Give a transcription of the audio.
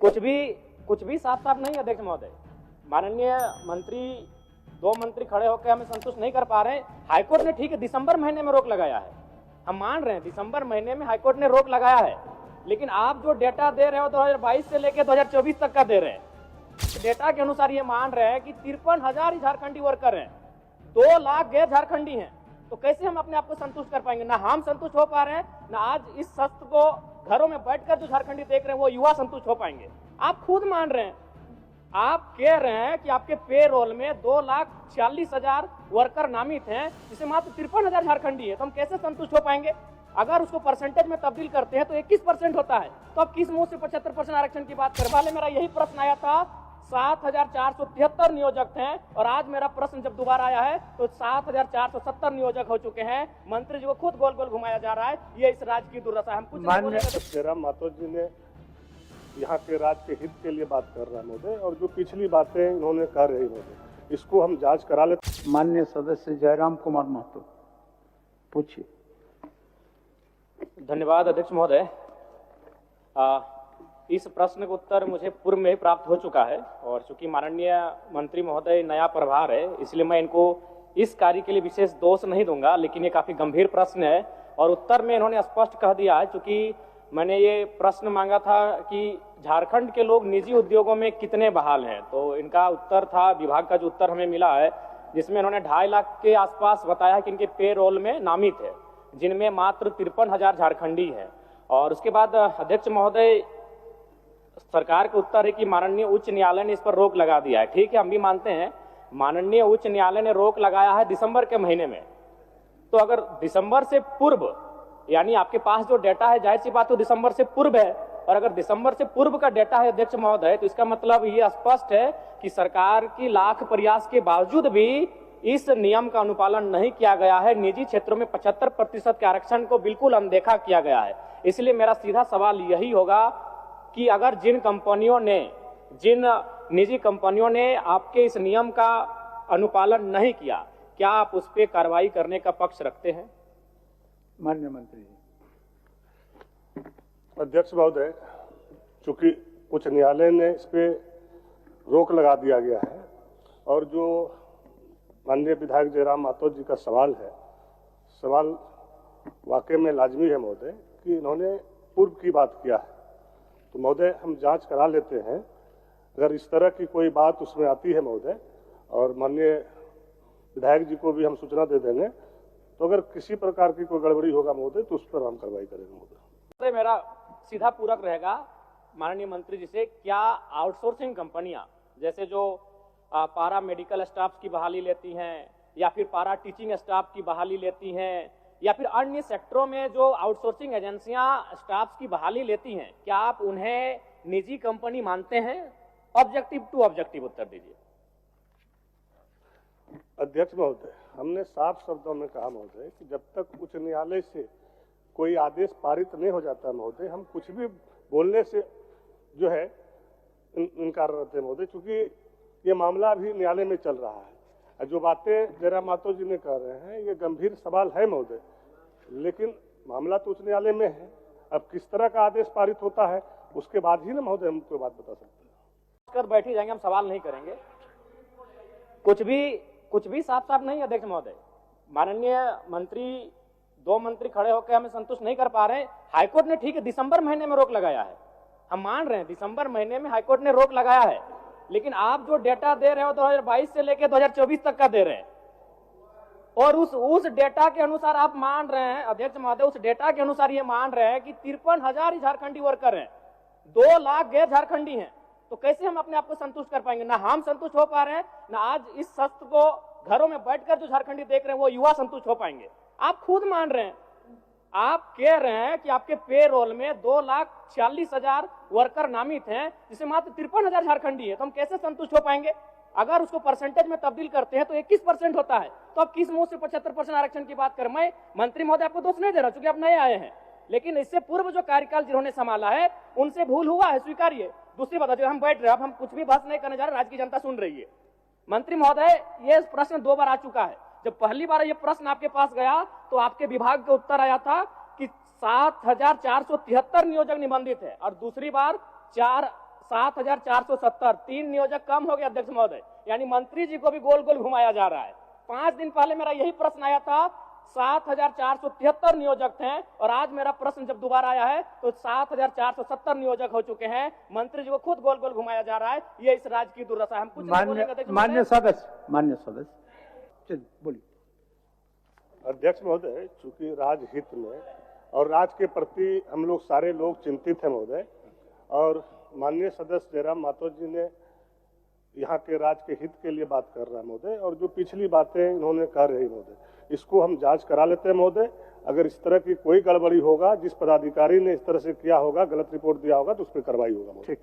कुछ भी साफ साफ नहीं अध्यक्ष महोदय। माननीय मंत्री, दो मंत्री खड़े होकर हमें संतुष्ट नहीं कर पा रहे। हाईकोर्ट ने ठीक है दिसंबर महीने में रोक लगाया है, हम मान रहे हैं दिसंबर महीने में हाईकोर्ट ने रोक लगाया है, लेकिन आप जो डेटा दे रहे हो 2022 से लेकर 2024 तक का दे रहे हैं, डेटा के अनुसार ये मान रहे हैं कि 53,000 झारखंडी वर्कर हैं, 2 लाख गैर झारखंडी हैं। तो कैसे हम अपने आप को संतुष्ट कर पाएंगे? ना हम संतुष्ट हो पा रहे हैं, ना आज इस सत्र को घरों में बैठकर जो झारखंडी देख रहे हैं वो युवा संतुष्ट हो पाएंगे। आप खुद मान रहे हैं, आप कह रहे हैं कि आपके पेरोल में 2,46,000 वर्कर नामित हैं, जिसे मात्र 53,000 झारखंडी है, तो हम कैसे संतुष्ट हो पाएंगे? अगर उसको परसेंटेज में तब्दील करते हैं तो 21% होता है, तो अब किस मुंह से 75% आरक्षण की बात कर वाले? मेरा यही प्रश्न आया था, 7,473 नियोजक थे और आज मेरा प्रश्न जब दोबारा आया है तो 7,470 नियोजक हो चुके हैं। मंत्री जी को खुद गोल गोल घुमाया जा रहा है, ये इस राज्य की दुर्दशा है। हम कुछ माननीय जयराम मातो जी ने यहाँ के राज्य के हित के लिए बात कर रहा है महोदय, और जो पिछली बातें इन्होंने कह रही महोदय, इसको हम जांच करा लेते। माननीय सदस्य जयराम कुमार महतो, पूछिए। धन्यवाद अध्यक्ष महोदय। इस प्रश्न का उत्तर मुझे पूर्व में ही प्राप्त हो चुका है, और चूंकि माननीय मंत्री महोदय नया प्रभार है इसलिए मैं इनको इस कार्य के लिए विशेष दोष नहीं दूंगा, लेकिन ये काफी गंभीर प्रश्न है और उत्तर में इन्होंने स्पष्ट कह दिया है। चूंकि मैंने ये प्रश्न मांगा था कि झारखंड के लोग निजी उद्योगों में कितने बहाल हैं, तो इनका उत्तर था, विभाग का जो उत्तर हमें मिला है जिसमें इन्होंने 2.5 लाख के आसपास बताया कि इनके पेरोल में नामित है, जिनमें मात्र 53,000 झारखंडी हैं। और उसके बाद अध्यक्ष महोदय सरकार का उत्तर है कि माननीय उच्च न्यायालय ने इस पर रोक लगा दिया है। ठीक है, हम भी मानते हैं माननीय उच्च न्यायालय ने रोक लगाया है दिसंबर के महीने में, तो अगर दिसंबर से पूर्व, यानी आपके पास जो डेटा है जाहिर सी बात तो दिसंबर से पूर्व है, और अगर दिसंबर से पूर्व का डेटा है अध्यक्ष महोदय तो इसका मतलब ये स्पष्ट है कि सरकार की लाख प्रयास के बावजूद भी इस नियम का अनुपालन नहीं किया गया है। निजी क्षेत्रों में 75% के आरक्षण को बिल्कुल अनदेखा किया गया है। इसलिए मेरा सीधा सवाल यही होगा कि अगर जिन निजी कंपनियों ने आपके इस नियम का अनुपालन नहीं किया, क्या आप उस पर कार्रवाई करने का पक्ष रखते हैं? माननीय मंत्री जी। अध्यक्ष महोदय, चूंकि उच्च न्यायालय ने इस पे रोक लगा दिया गया है, और जो माननीय विधायक जयराम मातो जी का सवाल है, सवाल वाकई में लाजमी है महोदय कि इन्होंने पूर्व की बात किया है, तो महोदय हम जांच करा लेते हैं। अगर इस तरह की कोई बात उसमें आती है महोदय, और माननीय विधायक जी को भी हम सूचना दे देंगे, तो अगर किसी प्रकार की कोई गड़बड़ी होगा महोदय तो उस पर हम कार्रवाई करेंगे महोदय। मेरा सीधा पूरक रहेगा माननीय मंत्री जी से, क्या आउटसोर्सिंग कंपनियां जैसे जो पारा मेडिकल स्टाफ की बहाली लेती हैं, या फिर पारा टीचिंग स्टाफ की बहाली लेती हैं, या फिर अन्य सेक्टरों में जो आउटसोर्सिंग एजेंसियां स्टाफ की बहाली लेती हैं, क्या आप उन्हें निजी कंपनी मानते हैं? ऑब्जेक्टिव टू ऑब्जेक्टिव उत्तर दीजिए। अध्यक्ष महोदय, हमने साफ शब्दों में कहा महोदय कि जब तक उच्च न्यायालय से कोई आदेश पारित नहीं हो जाता महोदय, हम कुछ भी बोलने से जो है इनकार रहते हैं महोदय, क्योंकि ये मामला अभी न्यायालय में चल रहा है। जो बातें जयराम मातो जी ने कह रहे हैं ये गंभीर सवाल है महोदय, लेकिन मामला तो उच्च न्यायालय में है। अब किस तरह का आदेश पारित होता है उसके बाद ही ना महोदय हम कोई बात बता सकते हैं। कर बैठी जाएंगे, हम सवाल नहीं करेंगे। कुछ भी साफ साफ नहीं अध्यक्ष महोदय। माननीय मंत्री, दो मंत्री खड़े होकर हमें संतुष्ट नहीं कर पा रहे। हाईकोर्ट ने ठीक है दिसंबर महीने में रोक लगाया है, हम मान रहे हैं दिसंबर महीने में हाईकोर्ट ने रोक लगाया है, लेकिन आप जो डेटा दे रहे हो 2022 से लेकर 2024 तक का दे रहे हैं, और उस डेटा के अनुसार आप मान रहे हैं अध्यक्ष महोदय, उस डेटा के अनुसार ये मान रहे हैं कि 53,000 झारखंडी वर्कर हैं, 2 लाख गैर झारखंडी हैं। तो कैसे हम अपने आप को संतुष्ट कर पाएंगे? ना हम संतुष्ट हो पा रहे हैं, ना आज इस सत्र को घरों में बैठकर जो झारखंडी देख रहे हैं वो युवा संतुष्ट हो पाएंगे। आप खुद मान रहे हैं, आप कह रहे हैं कि आपके पेरोल में 2,46,000 वर्कर नामित हैं, जिसे मात्र 53,000 झारखंडी है, तो हम कैसे संतुष्ट हो पाएंगे? अगर उसको परसेंटेज में तब्दील करते हैं तो 21% होता है, तो अब किस मुंह से 75% आरक्षण की बात करें? मैं मंत्री महोदय आपको दोष नहीं दे रहा क्योंकि आप नए आए हैं, लेकिन इससे पूर्व जो कार्यकाल जिन्होंने संभाला है उनसे भूल हुआ है, स्वीकारिए। दूसरी बात, जो हम बैठ रहे हैं, अब हम कुछ भी बहस नहीं करने जा रहे, राज्य की जनता सुन रही है। मंत्री महोदय, ये प्रश्न 2 बार आ चुका है। जब पहली बार ये प्रश्न आपके पास गया तो आपके विभाग का उत्तर आया था कि 7,473 नियोजक निबंधित है, और दूसरी बार 7,470, 3 नियोजक कम हो गए अध्यक्ष महोदय, यानी मंत्री जी को भी गोल गोल घुमाया जा रहा है। 5 दिन पहले मेरा यही प्रश्न आया था, 7,473 नियोजक थे, और आज मेरा प्रश्न जब दोबारा आया है तो 7,470 नियोजक हो चुके हैं। मंत्री जी को खुद गोल गोल घुमाया जा रहा है। ये इस राज्य की दुर्दशा है। हम कुछ नहीं बोलेंगे अध्यक्ष मान्य सदस्य चलिए बोलिए। अध्यक्ष महोदय, चूंकि राजहित में और राज्य के प्रति हम लोग सारे लोग चिंतित हैं महोदय, और माननीय सदस्य जयराम मातो जी ने यहाँ के राज्य के हित के लिए बात कर रहा है महोदय, और जो पिछली बातें इन्होंने कह रही महोदय, इसको हम जांच करा लेते हैं महोदय। अगर इस तरह की कोई गड़बड़ी होगा, जिस पदाधिकारी ने इस तरह से किया होगा, गलत रिपोर्ट दिया होगा, तो उस पर कार्रवाई होगा। ठीक।